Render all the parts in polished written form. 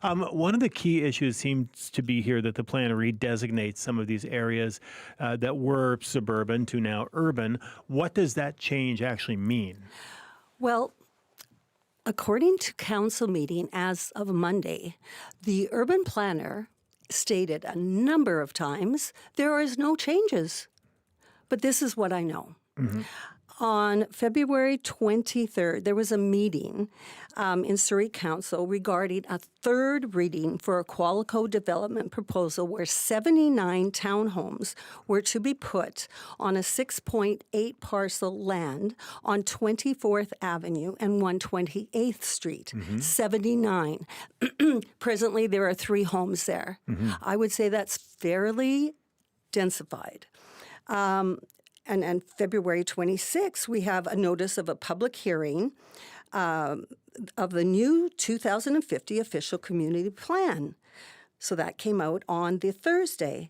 One of the key issues seems to be here that the plan redesignates some of these areas that were suburban to now urban. What does that change actually mean? Well, according to council meeting as of Monday, the urban planner stated a number of times there is no changes. But this is what I know. Mm-hmm. On February 23rd, there was a meeting in Surrey Council regarding a third reading for a Qualico development proposal where 79 townhomes were to be put on a 6.8 parcel land on 24th Avenue and 128th Street. Mm-hmm. 79. Presently, there are 3 homes there. Mm-hmm. I would say that's fairly densified. And February 26th, we have a notice of a public hearing of the new 2050 official community plan. So that came out on the Thursday,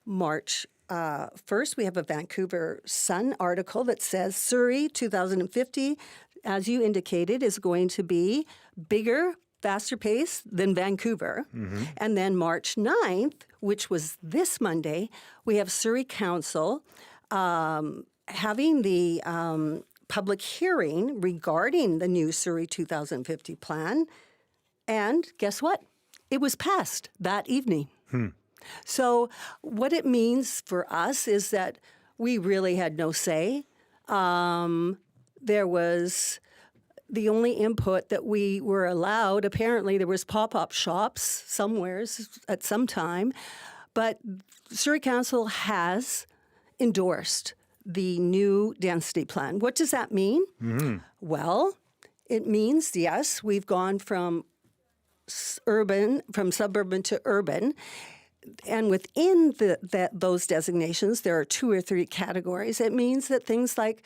March 1st. We have a Vancouver Sun article that says Surrey 2050, as you indicated, is going to be bigger, faster pace than Vancouver. Mm-hmm. And then March 9th, which was this Monday, we have Surrey Council having the public hearing regarding the new Surrey 2050 plan. And guess what? It was passed that evening. So what it means for us is that we really had no say. There was the only input that we were allowed. Apparently, there was pop-up shops somewhere at some time. But Surrey Council has endorsed the new density plan. What does that mean? Mm-hmm. Well, it means, yes, we've gone from suburban to urban. And within those designations, there are 2 or 3 categories. It means that things like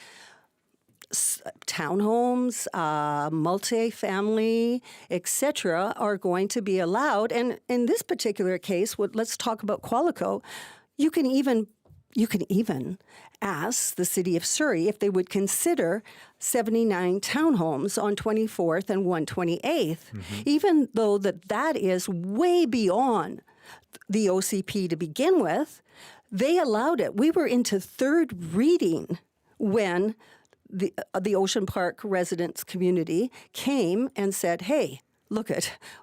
townhomes, multifamily, etc., are going to be allowed. And in this particular case, let's talk about Qualico. You can even ask the City of Surrey if they would consider 79 townhomes on 24th and 128th, mm-hmm. even though that is way beyond the OCP to begin with. They allowed it. We were into third reading when the Ocean Park residents community came and said, hey, look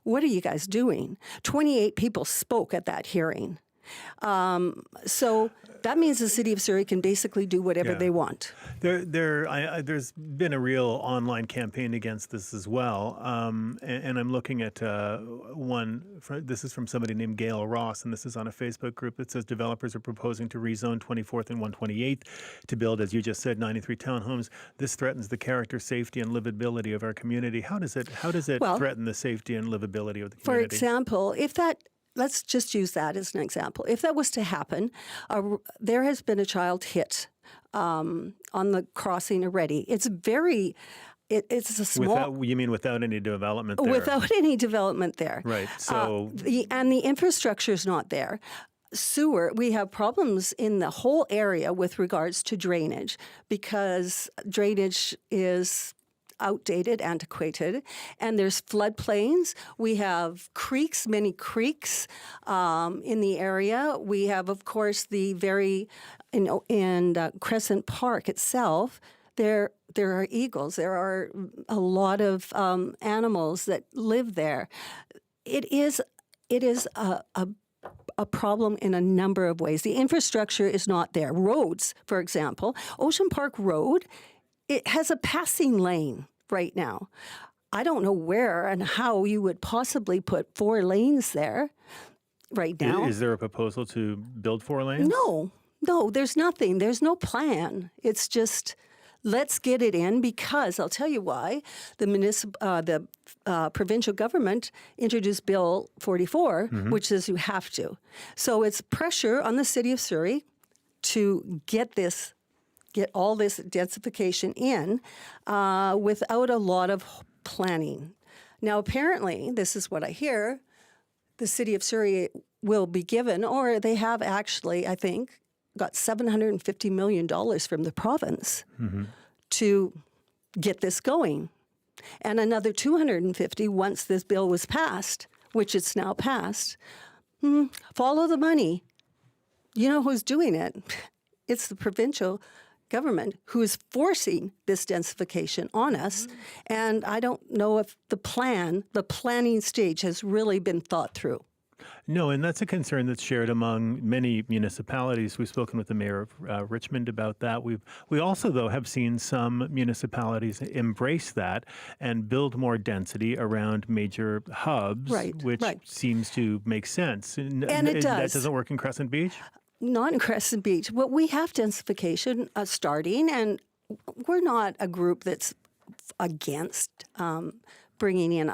what are you guys doing? 28 people spoke at that hearing. So that means the City of Surrey can basically do whatever they want. There's been a real online campaign against this as well. And I'm looking at one. This is from somebody named Gail Ross, and this is on a Facebook group that says developers are proposing to rezone 24th and 128th to build, as you just said, 93 townhomes. This threatens the character, safety, and livability of our community. How does it threaten the safety and livability of the community? For example, let's just use that as an example. If that was to happen, there has been a child hit on the crossing already. It's a small... You mean without any development there? Without any development there. Right. So the infrastructure is not there. Sewer, we have problems in the whole area with regards to drainage because drainage is outdated, antiquated, and there's floodplains. We have creeks, many creeks in the area. We have, of course, the in Crescent Park itself. There are eagles. There are a lot of animals that live there. It is a problem in a number of ways. The infrastructure is not there. Roads, for example, Ocean Park Road, it has a passing lane right now. I don't know where and how you would possibly put 4 lanes there right now. Is there a proposal to build 4 lanes? No, there's nothing. There's no plan. It's just let's get it in because I'll tell you why. The provincial government introduced Bill 44, mm-hmm. which says you have to. So it's pressure on the City of Surrey to get all this densification in without a lot of planning. Now, apparently, this is what I hear, the City of Surrey will be given, or they have actually, I think, got $750 million from the province mm-hmm. to get this going. And another $250 once this bill was passed which it's now passed, follow the money. You know who's doing it? It's the provincial government who is forcing this densification on us. And I don't know if the planning stage has really been thought through. No, and that's a concern that's shared among many municipalities. We've spoken with the mayor of Richmond about that. We also, though, have seen some municipalities embrace that and build more density around major hubs, which seems to make sense. And it does. That doesn't work in Crescent Beach? Not in Crescent Beach. Well, we have densification starting, and we're not a group that's against bringing in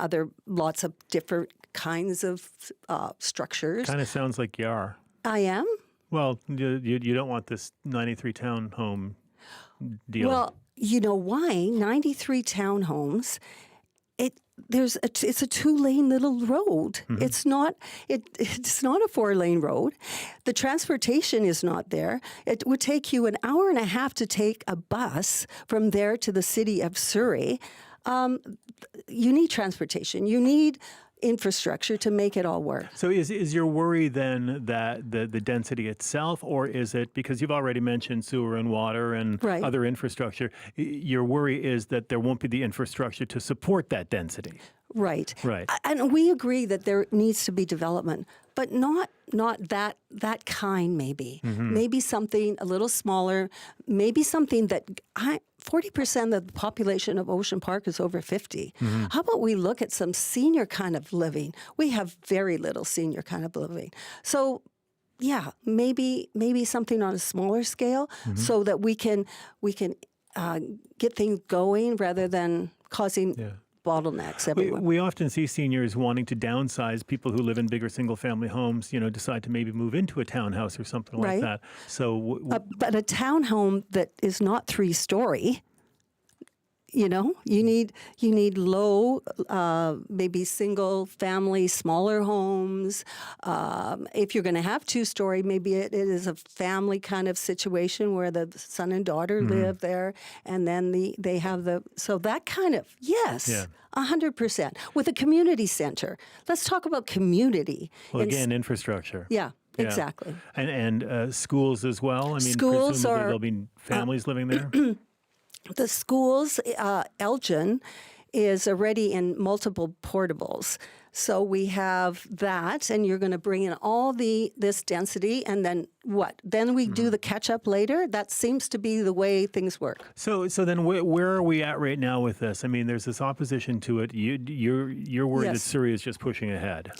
lots of different kinds of structures. Kind of sounds like you are. I am? Well, you don't want this 93 townhome deal. Well, you know why? 93 townhomes. It's a 2-lane little road. Mm-hmm. It's not a 4-lane road. The transportation is not there. It would take you an hour and a half to take a bus from there to the city of Surrey. You need transportation. You need infrastructure to make it all work. So is your worry then that the density itself, or is it, because you've already mentioned sewer and water and other infrastructure, your worry is that there won't be the infrastructure to support that density? Right. Right. And we agree that there needs to be development, but not that kind maybe. Mm-hmm. Maybe something a little smaller, maybe something that 40% of the population of Ocean Park is over 50. Mm-hmm. How about we look at some senior kind of living? We have very little senior kind of living. So yeah, maybe something on a smaller scale so that we can get things going rather than causing bottlenecks everywhere. We often see seniors wanting to downsize. People who live in bigger single-family homes, decide to maybe move into a townhouse or something like that. So, but a townhome that is not 3-story, you need low, maybe single-family, smaller homes. If you're going to have 2-story, maybe it is a family kind of situation where the son and daughter live there, and then they have so that kind of, 100%. With a community center. Let's talk about community. Well, again, infrastructure. Yeah. Exactly. And schools as well? I mean, schools presumably there'll be families living there? The schools, Elgin, is already in multiple portables. So we have that, and you're going to bring in all this density, and then what? Then we do the catch-up later? That seems to be the way things work. So then where are we at right now with this? I mean, there's this opposition to it. You're worried that Surrey is just pushing ahead.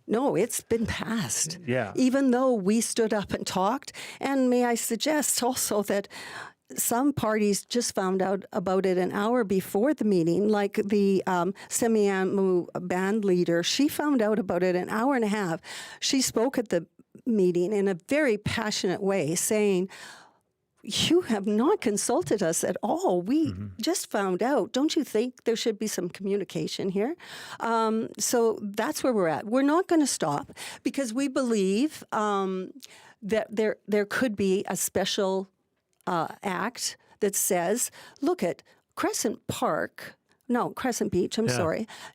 No, it's been passed. Yeah. Even though we stood up and talked, and may I suggest also that some parties just found out about it an hour before the meeting, like the Semiahmoo band leader. She found out about it an hour and a half. She spoke at the meeting in a very passionate way, saying, "You have not consulted us at all. We just found out. Don't you think there should be some communication here?" So that's where we're at. We're not going to stop because we believe that there could be a special act that says, look at Crescent Beach,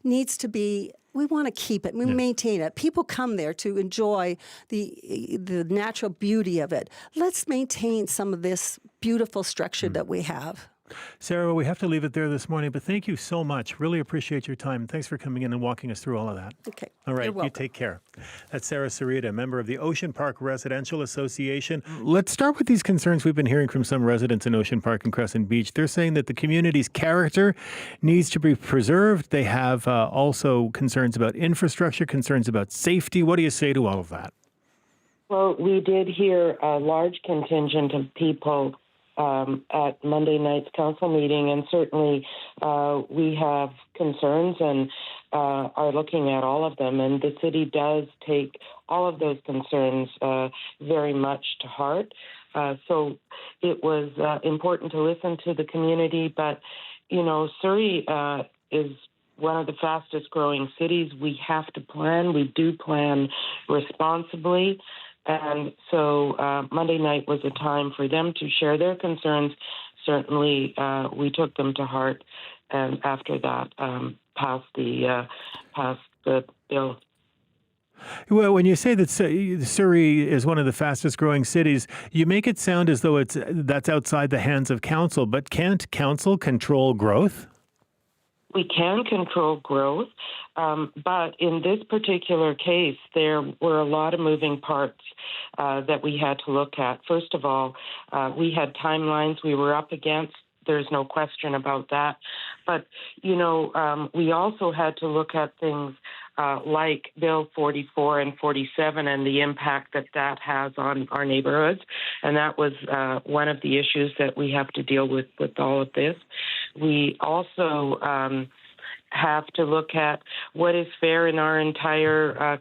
needs to be, we want to keep it, we maintain it. People come there to enjoy the natural beauty of it. Let's maintain some of this beautiful structure that we have. Sarah, we have to leave it there this morning, but thank you so much. Really appreciate your time. Thanks for coming in and walking us through all of that. Okay. All right, you take care. That's Sarah Sereda, member of the Ocean Park Residential Association. Let's start with these concerns we've been hearing from some residents in Ocean Park and Crescent Beach. They're saying that the community's character needs to be preserved. They have also concerns about infrastructure, concerns about safety. What do you say to all of that? Well, we did hear a large contingent of people at Monday night's council meeting, and certainly we have concerns and are looking at all of them. And the city does take all of those concerns very much to heart. So it was important to listen to the community. But, Surrey is one of the fastest growing cities. We have to plan. We do plan responsibly. And so Monday night was a time for them to share their concerns. Certainly, we took them to heart, and after that, passed the bill. Well, when you say that Surrey is one of the fastest growing cities, you make it sound as though that's outside the hands of council, but can't council control growth? We can control growth, but in this particular case, there were a lot of moving parts that we had to look at. First of all, we had timelines we were up against. There's no question about that. But, we also had to look at things like Bill 44 and 47 and the impact that has on our neighborhoods. And that was one of the issues that we have to deal with all of this. We also have to look at what is fair in our entire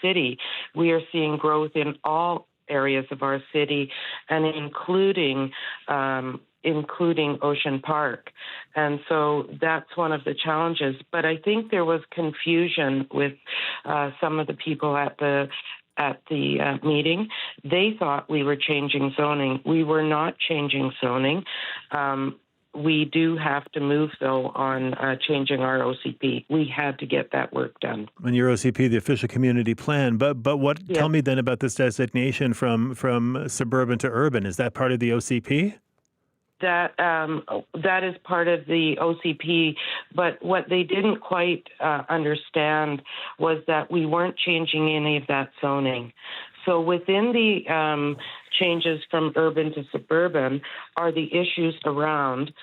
city. We are seeing growth in all areas of our city, and including Ocean Park. And so that's one of the challenges. But I think there was confusion with some of the people at the meeting. They thought we were changing zoning. We were not changing zoning. We do have to move, though, on changing our OCP. We had to get that work done. And your OCP, the official community plan. But what? Yeah. Tell me then about this designation from suburban to urban. Is that part of the OCP? That is part of the OCP, but what they didn't quite understand was that we weren't changing any of that zoning. So within the changes from urban to suburban are the issues around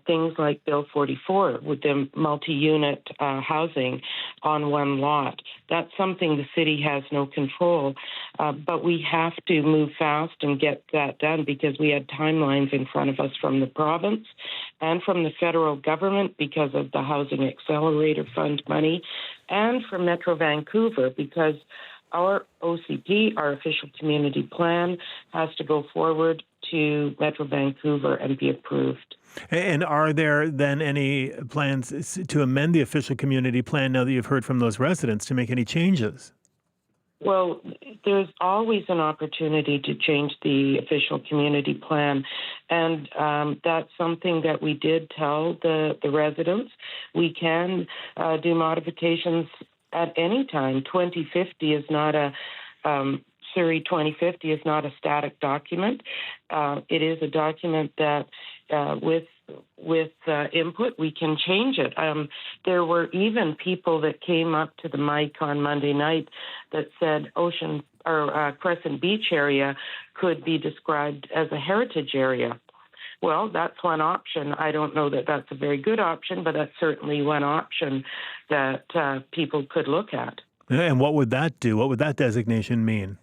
things like Bill 44 with the multi-unit housing on one lot. That's something the city has no control, but we have to move fast and get that done because we had timelines in front of us from the province and from the federal government because of the Housing Accelerator Fund money, and from Metro Vancouver because our OCP, our official community plan, has to go forward to Metro Vancouver and be approved. And are there then any plans to amend the official community plan now that you've heard from those residents to make any changes? Well, there's always an opportunity to change the official community plan, and that's something that we did tell the residents. We can do modifications at any time. 2050 is not Surrey 2050 is not a static document. It is a document that with input, we can change it. There were even people that came up to the mic on Monday night that said Crescent Beach area could be described as a heritage area. Well, that's one option. I don't know that that's a very good option, but that's certainly one option that people could look at. And what would that do? What would that designation mean?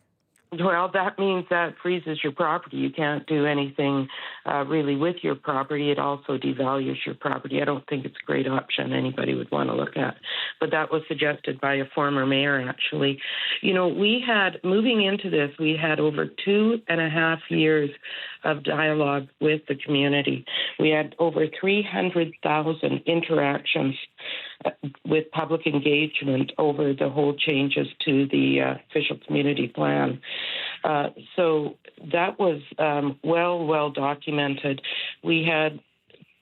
Well, that means that freezes your property. You can't do anything really with your property. It also devalues your property. I don't think it's a great option anybody would want to look at. But that was suggested by a former mayor, actually. Moving into this, we had over 2.5 years of dialogue with the community. We had over 300,000 interactions with public engagement over the whole changes to the official community plan. So that was well documented. We had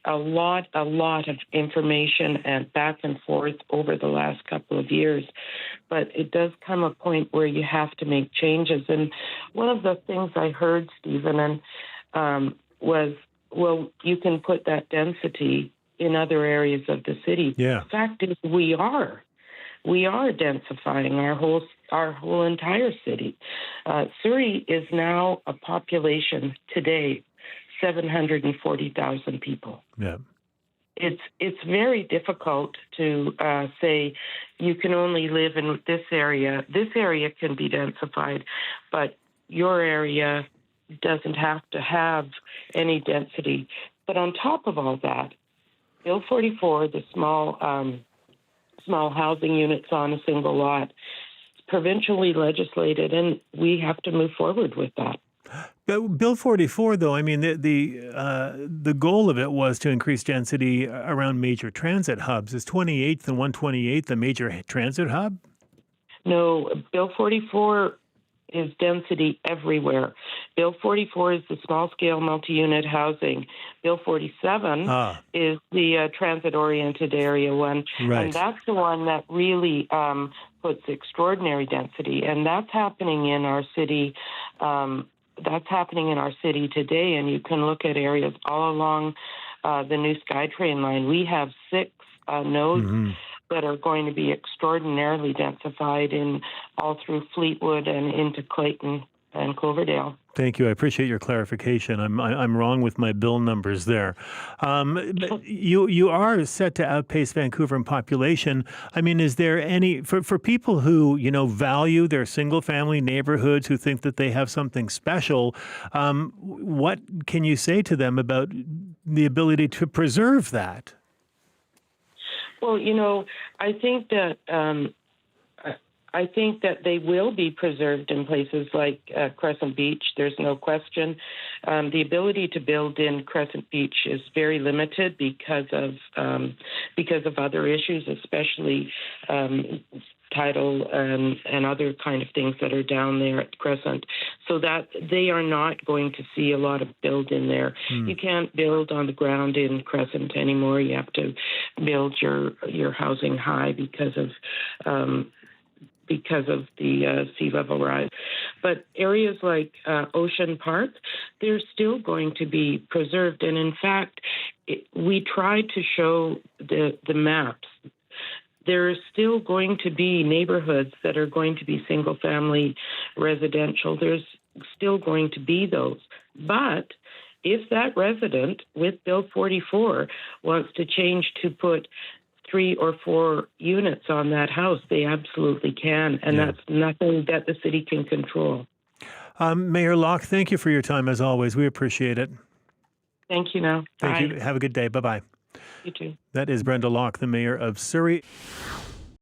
a lot of information and back and forth over the last couple of years, but it does come a point where you have to make changes. And one of the things I heard, Stephen, was, well, you can put that density in other areas of the city. Yeah. The fact is, we are densifying our whole entire city. Surrey is now a population today 740,000 people. Yeah. It's very difficult to say you can only live in this area. This area can be densified, but your area doesn't have to have any density. But on top of all that, Bill 44, the small housing units on a single lot, is provincially legislated, and we have to move forward with that. Bill 44, though, I mean, the goal of it was to increase density around major transit hubs. Is 28th and 128th a major transit hub? No, Bill 44 is density everywhere. Bill 44 is the small-scale multi-unit housing. Bill 47 is the transit-oriented area one. Right. And that's the one that really puts extraordinary density. And that's happening in our city. That's happening in our city today. And you can look at areas all along the new SkyTrain line. We have 6 nodes that are going to be extraordinarily densified in all through Fleetwood and into Clayton and Cloverdale. Thank you. I appreciate your clarification. I'm wrong with my bill numbers there. You are set to outpace Vancouver in population. I mean, is there any for people who value their single family neighborhoods, who think that they have something special? What can you say to them about the ability to preserve that? Well, I think that they will be preserved in places like Crescent Beach. There's no question. The ability to build in Crescent Beach is very limited because of other issues, especially title and other kind of things that are down there at Crescent, so that they are not going to see a lot of build in there. You can't build on the ground in Crescent anymore. You have to build your housing high because of the sea level rise. But areas like Ocean Park, they're still going to be preserved. And in fact, we tried to show the maps. There's still going to be neighborhoods that are going to be single-family residential. There's still going to be those. But if that resident with Bill 44 wants to change to put 3 or 4 units on that house, they absolutely can. And that's nothing that the city can control. Mayor Locke, thank you for your time, as always. We appreciate it. Thank you now. Thank Bye. you. Have a good day. Bye-bye. You too. That is Brenda Locke, the mayor of Surrey.